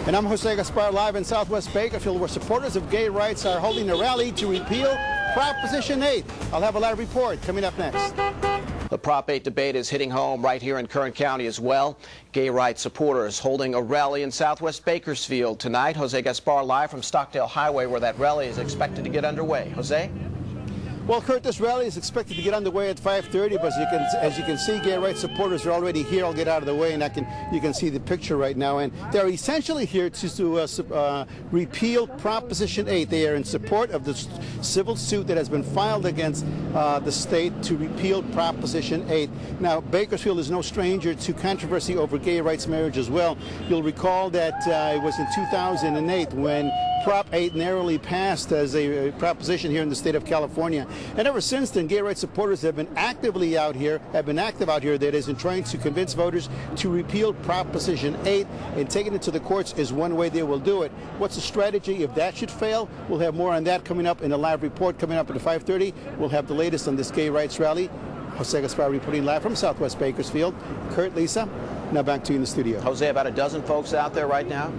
And I'm Jose Gaspar, live in Southwest Bakersfield, where supporters of gay rights are holding a rally to repeal Proposition 8. I'll have a live report coming up next. The Prop 8 debate is hitting home right here in Kern County as well. Gay rights supporters holding a rally in Southwest Bakersfield tonight. Jose Gaspar live from Stockdale Highway, where that rally is expected to get underway. Jose? Well, Kurt, this rally is expected to get underway at 5:30, but as you can see, gay rights supporters are already here. I'll get out of the way, and you can see the picture right now. And they're essentially here to repeal Proposition 8. They are in support of the civil suit that has been filed against the state to repeal Proposition 8. Now, Bakersfield is no stranger to controversy over gay rights marriage as well. You'll recall that it was in 2008 when Prop 8 narrowly passed as a proposition here in the state of California. And ever since then, gay rights supporters have been active out here, that is, in trying to convince voters to repeal Proposition 8, and taking it to the courts is one way they will do it. What's the strategy if that should fail? We'll have more on that coming up in a live report coming up at 5:30. We'll have the latest on this gay rights rally. Jose Gaspar reporting live from Southwest Bakersfield. Kurt, Lisa, now back to you in the studio. Jose, about a dozen folks out there right now?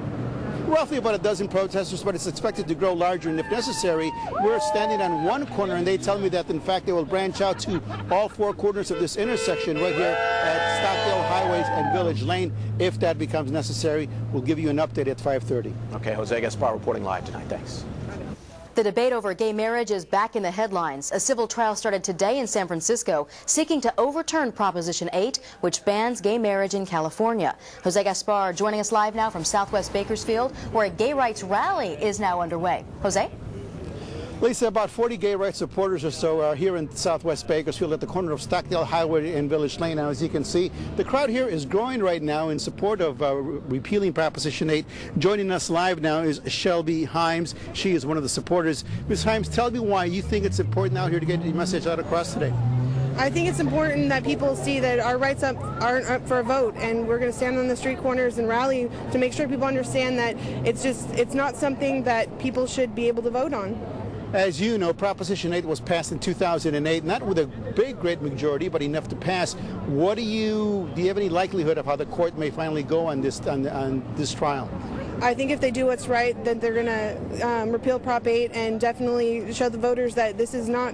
Roughly about a dozen protesters, but it's expected to grow larger, and if necessary, we're standing on one corner, and they tell me that, in fact, they will branch out to all four corners of this intersection right here at Stockdale Highways and Village Lane. If that becomes necessary, we'll give you an update at 5:30. Okay, Jose Gaspar reporting live tonight. Thanks. The debate over gay marriage is back in the headlines. A civil trial started today in San Francisco seeking to overturn Proposition 8, which bans gay marriage in California. Jose Gaspar joining us live now from Southwest Bakersfield, where a gay rights rally is now underway. Jose? Lisa, about 40 gay rights supporters or so are here in Southwest Bakersfield at the corner of Stockdale Highway and Village Lane. Now, as you can see, the crowd here is growing right now in support of repealing Proposition 8. Joining us live now is Shelby Himes. She is one of the supporters. Ms. Himes, tell me why you think it's important out here to get your message out across today. I think it's important that people see that our rights aren't up for a vote, and we're going to stand on the street corners and rally to make sure people understand that it's not something that people should be able to vote on. As you know, Proposition 8 was passed in 2008, not with a great majority, but enough to pass. Do you have any likelihood of how the court may finally go on this trial? I think if they do what's right, then they're going to repeal Prop 8 and definitely show the voters that this is not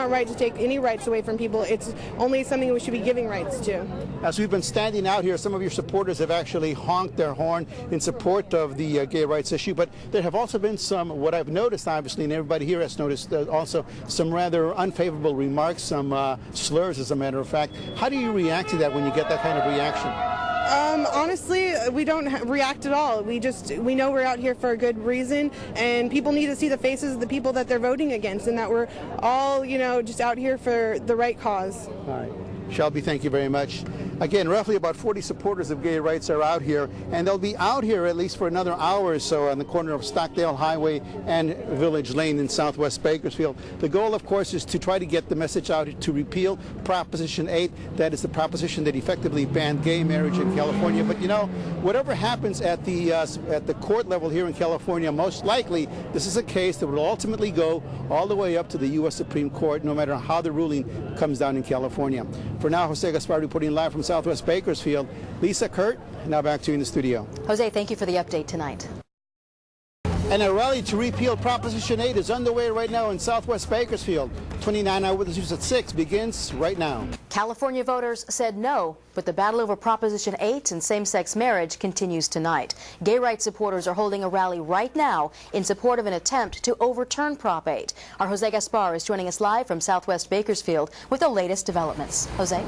right to take any rights away from people. It's only something we should be giving rights to. As we've been standing out here, some of your supporters have actually honked their horn in support of the gay rights issue, but there have also been some, what I've noticed, obviously, and everybody here has noticed, also some rather unfavorable remarks, some slurs, as a matter of fact. How do you react to that when you get that kind of reaction? Honestly, we don't react at all. We know we're out here for a good reason, and people need to see the faces of the people that they're voting against, and that we're all, just out here for the right cause. All right. Shelby, thank you very much. Again, roughly about 40 supporters of gay rights are out here, and they'll be out here at least for another hour or so on the corner of Stockdale Highway and Village Lane in Southwest Bakersfield. The goal, of course, is to try to get the message out to repeal Proposition 8. That is the proposition that effectively banned gay marriage in California. But whatever happens at the court level here in California, most likely this is a case that will ultimately go all the way up to the U.S. Supreme Court, no matter how the ruling comes down in California. For now, Jose Gaspar reporting live from Southwest Bakersfield. Lisa, Kurt, now back to you in the studio. Jose, thank you for the update tonight. And a rally to repeal Proposition 8 is underway right now in Southwest Bakersfield. 29 Eyewitness News at 6 begins right now. California voters said no, but the battle over Proposition 8 and same-sex marriage continues tonight. Gay rights supporters are holding a rally right now in support of an attempt to overturn Prop 8. Our Jose Gaspar is joining us live from Southwest Bakersfield with the latest developments. Jose?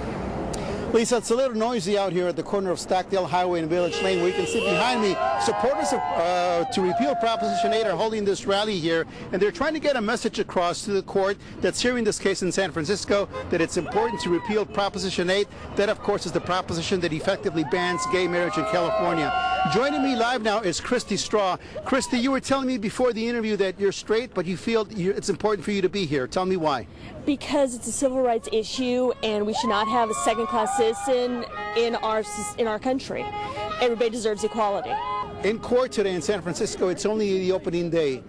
Lisa, it's a little noisy out here at the corner of Stockdale Highway and Village Lane, where you can see behind me supporters to repeal Proposition 8 are holding this rally here, and they're trying to get a message across to the court that's hearing this case in San Francisco that it's important to repeal Proposition 8. That, of course, is the proposition that effectively bans gay marriage in California. Joining me live now is Christy Straw. Christy, you were telling me before the interview that you're straight, but you feel it's important for you to be here. Tell me why. Because it's a civil rights issue, and we should not have a second-class citizen in our country. Everybody deserves equality. In court today in San Francisco, it's only the opening day.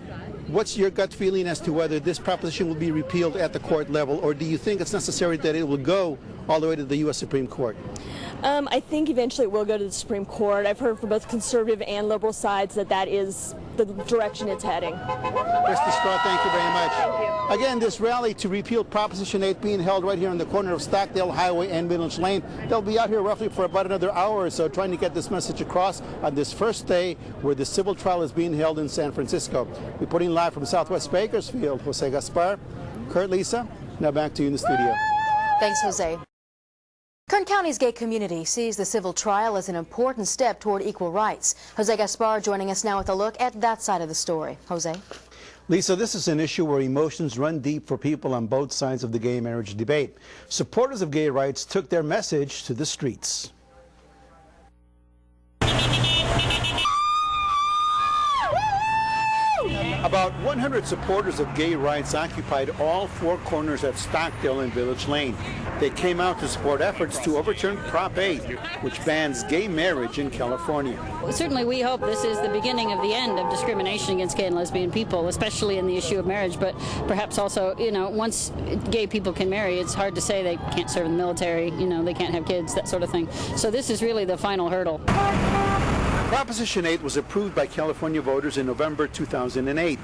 What's your gut feeling as to whether this proposition will be repealed at the court level, or do you think it's necessary that it will go all the way to the U.S. Supreme Court? I think eventually it will go to the Supreme Court. I've heard from both conservative and liberal sides that that is the direction it's heading. Christy Straw, thank you very much. Thank you. Again, this rally to repeal Proposition 8 being held right here on the corner of Stockdale Highway and Village Lane. They'll be out here roughly for about another hour or so trying to get this message across on this first day where the civil trial is being held in San Francisco. Reporting live from Southwest Bakersfield, Jose Gaspar. Kurt, Lisa, now back to you in the studio. Thanks, Jose. Kern County's gay community sees the civil trial as an important step toward equal rights. Jose Gaspar joining us now with a look at that side of the story. Jose. Lisa, this is an issue where emotions run deep for people on both sides of the gay marriage debate. Supporters of gay rights took their message to the streets. About 100 supporters of gay rights occupied all four corners at Stockdale and Village Lane. They came out to support efforts to overturn Prop 8, which bans gay marriage in California. Certainly we hope this is the beginning of the end of discrimination against gay and lesbian people, especially in the issue of marriage, but perhaps also, once gay people can marry, it's hard to say they can't serve in the military, they can't have kids, that sort of thing. So this is really the final hurdle. Proposition 8 was approved by California voters in November 2008.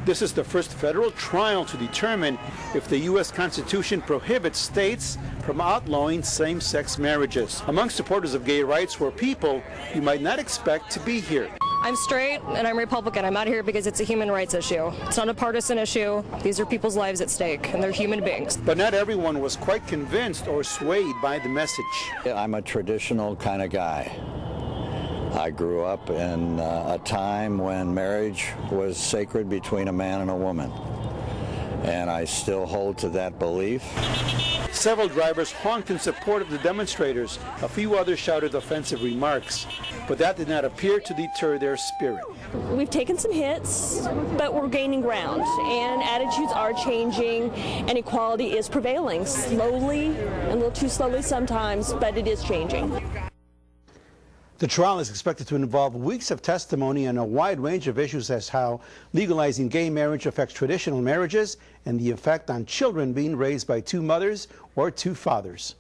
This is the first federal trial to determine if the U.S. Constitution prohibits states from outlawing same-sex marriages. Among supporters of gay rights were people you might not expect to be here. I'm straight and I'm Republican. I'm out here because it's a human rights issue. It's not a partisan issue. These are people's lives at stake, and they're human beings. But not everyone was quite convinced or swayed by the message. I'm a traditional kind of guy. I grew up in a time when marriage was sacred between a man and a woman, and I still hold to that belief. Several drivers honked in support of the demonstrators. A few others shouted offensive remarks, but that did not appear to deter their spirit. We've taken some hits, but we're gaining ground, and attitudes are changing, and equality is prevailing, slowly, and a little too slowly sometimes, but it is changing. The trial is expected to involve weeks of testimony on a wide range of issues as how legalizing gay marriage affects traditional marriages and the effect on children being raised by two mothers or two fathers.